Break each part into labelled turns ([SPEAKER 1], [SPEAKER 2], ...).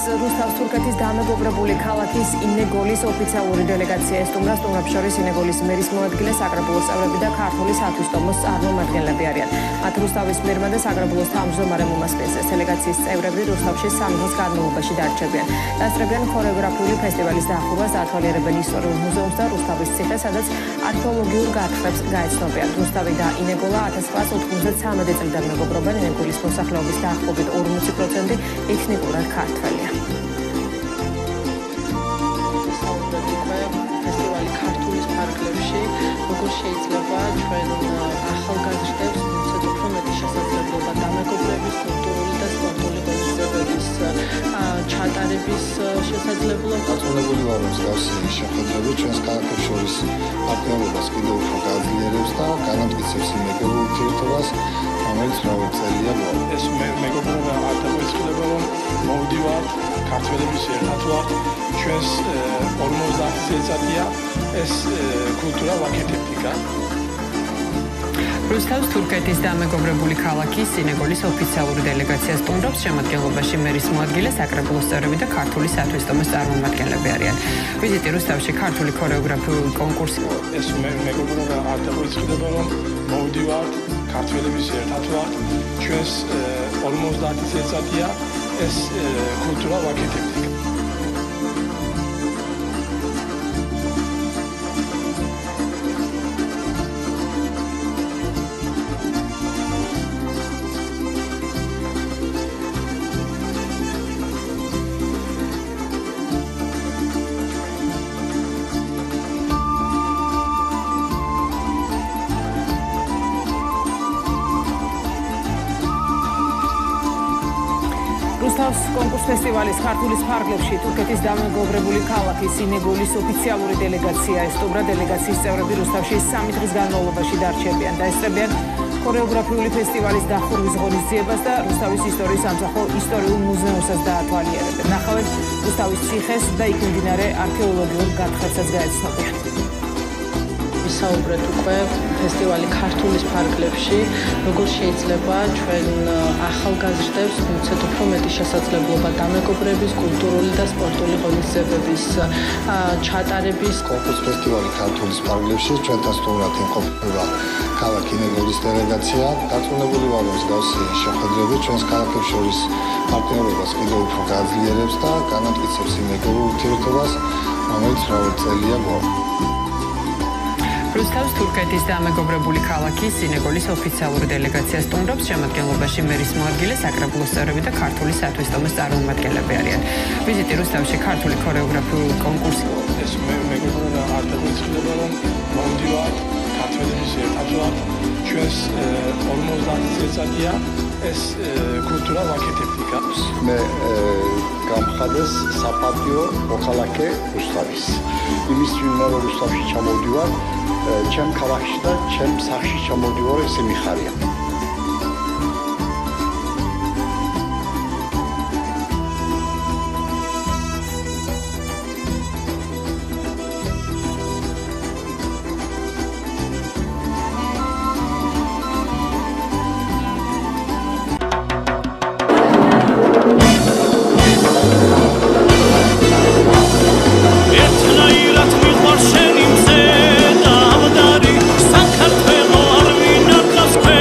[SPEAKER 1] რუსთავის თურქეთის დამეგობრებული ქალაქის ინეგოლის ოფიციალური დელეგაცია ესტუმრა სტუმრებს შორის ინეგოლის მერის მოადგილე საკრებულოს წევრები და ქართული სათვისტომოს წარმომადგენლები არიან. მათ რუსთავის მერმა და საკრებულოს თავმჯდომარემ უმასპინძლეს. დელეგაციის წევრები რუსთავში 3 დღის განმავლობაში დარჩებიან. დასწრებიან ქორეოგრაფიული ფესტივალის დაახურვას, დაათვალიერებენ ისტორიულ მუზეუმს და რუსთავის ციხეს, სადაც არქეოლოგიურ გათხრებს გაეცნობიან. რუსთავი და ინეგოლა 1993 წლიდან მეგობრობენ. ინეგოლის მოსახლეობის დაახლოებით 40% ეთნიკურად ქართველია.
[SPEAKER 2] ფესტივალი ქართულის ფარგლებში, როგორ შეიძლება ჩვენ ახალგაზრდებს მიცეთ უფრო მეტი შესაძლებლობა დამეგობრების, კულტურული და სპორტული ღონისძიებების ჩატარების შესაძლებლობა.
[SPEAKER 3] გაწოლებული ვარ, რომ მსგავსი შეხვედრები ჩვენს ქალაქებს შორის პარტნიორობას კიდევ უფრო გააძლიერებს და განამტკიცებს იმ მეგობრულ ურთიერთობას, რომელიც მრავალი წელია მოაქვს.
[SPEAKER 4] ეს მეგობრობა არ დაგვეწყდება, რომ მოვდივართ, ქართველების ერთად ვართ, ჩვენს 50 წელიწადია ეს კულტურა ვაკეთებთ იქ.
[SPEAKER 1] რუსთავის თურქეთის დამეგობრებული ქალაქის ინეგოლის ოფიციალური დელეგაცია სტუმრობს, შემადგენლობაში მერის მოადგილე, საკრებულოს წევრები და ქართული სათვისტომოს წარმომადგენლები არიან. ვიზიტი რუსთავში ქართული ქორეოგრაფიული კონკურსი.
[SPEAKER 4] ეს მეგობრობა არ დაგვეწყდება, რომ მოვდივართ, ქართველების ერთად ვართ, ჩვენს 50 წელიწადია ეს კულტურა ვაკეთებთ იქ.
[SPEAKER 1] რუსთავის კონკურს ფესტივალის ქართულის ფარგლებში თურქეთის დამეგობრებული ქალაქის ინეგოლის ოფიციალური დელეგაცია ესტუმრა. დელეგაციის წევრები რუსთავში 3 დღის განმავლობაში დარჩებიან. დაესწრებიან ქორეოგრაფიული ფესტივალის დახურვის ღონისძიებას და რუსთავის ისტორიის სამსახურ ისტორიულ მუზეუმსაც დაათვალიერებენ. ნახავენ რუსთავის ციხეს და იქ მიმდინარე არქეოლოგიურ გათხრებსაც გაეცნობიან.
[SPEAKER 2] ვისაუბრეთ უკვე ფესტივალი ქართულის ფარგლებში, როგორ შეიძლება ჩვენ ახალგაზრდებს მიცეთ უფრო მეტი შესაძლებლობა დამეგობრების, კულტურული და სპორტული ღონისძიებების ჩატარების.
[SPEAKER 3] კონკურს ფესტივალი ქართულის ფარგლებში ჩვენთან სტუმრად იმყოფება ქალაქ ინეგოლის დელეგაცია. გაწოლებული ვარ, რომ მსგავსი შეხვედრები ჩვენს ქალაქებს შორის პარტნიორობას კიდევ უფრო გააძლიერებს და განამტკიცებს იმ მეგობრულ ურთიერთობას, რომელიც მრავალი წელია მოაქვს.
[SPEAKER 1] რუსთავის თურქეთის დამეგობრებული ქალაქის ინეგოლის ოფიციალური დელეგაცია სტუმრობს, შემადგენლობაში მერის მოადგილე, საკრებულოს წევრები და ქართული სათვისტომოს წარმომადგენლები არიან. ვიზიტი რუსთავში ქართული ქორეოგრაფიული კონკურსი.
[SPEAKER 4] ეს მეგობრობა არ დაგვეწყდება, რომ მოვდივართ, ქართველების ერთად ვართ, ჩვენს 50 წელიწადია ეს კულტურა ვაკეთებთ იქ.
[SPEAKER 3] მე გამხადეს საპატიო მოქალაქე რუსთავის. იმის ვინმე რომ რუსთავში ჩამოვდივარ, ჩემ ქალაქში და ჩემ სახლში ჩამოვდივარ, ესე მიხარია.
[SPEAKER 5] San Cartelo Arvina Caspe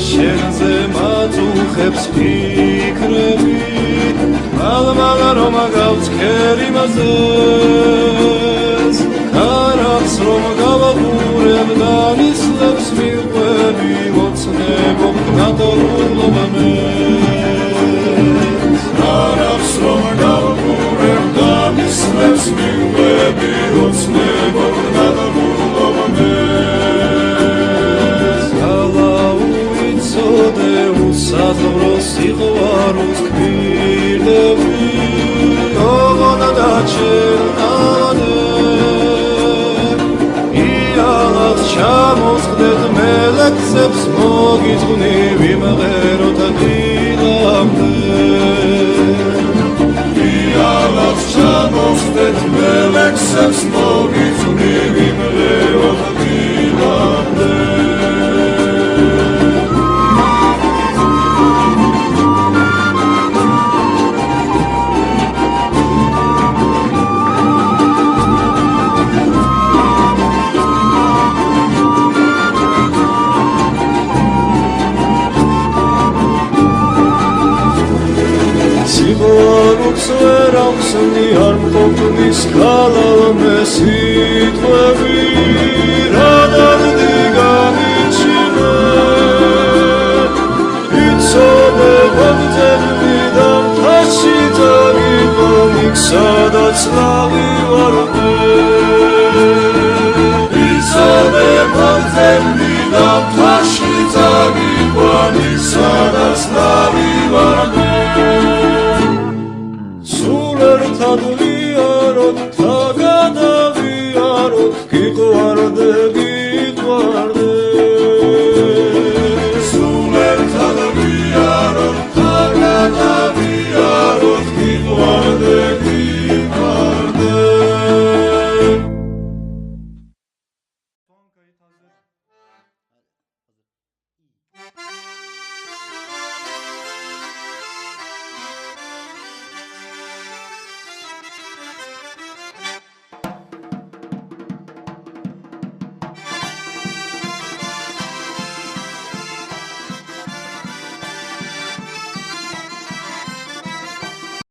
[SPEAKER 5] შენზე მაწუხებს ფიქრები მაღლა რომ გავწქერი მაზეს კარავს რომ გავაყურებ და ნისლებს მიყვები მოცნებო გადაულობა მე კარავს რომ გავაყურებ და ნისლებს მიყვები მოცნებო გადაულობა მე სადროს სიყვარულს გვირდები ოღონდ დაჩერდანე იალად ჩამოსხდეთ მელექსებს მოგიძღვნი ვიმღეროთ დილამდე იალად ჩამოსხდეთ მელექსებს მოგიძღვნი ვიმღეროთ დილამდე სიყვარულს ვერ აღსნი არ მყოფნის ქალავმე სიტყვები რადადი გამიჩინე იცოდე მომწევი და მთაში წაგიყვან იქ სადაც ლავი ვარდე იცოდე მომწევი და მთაში წაგიყვან იქ სადაც ლავი ვარდე Sooner than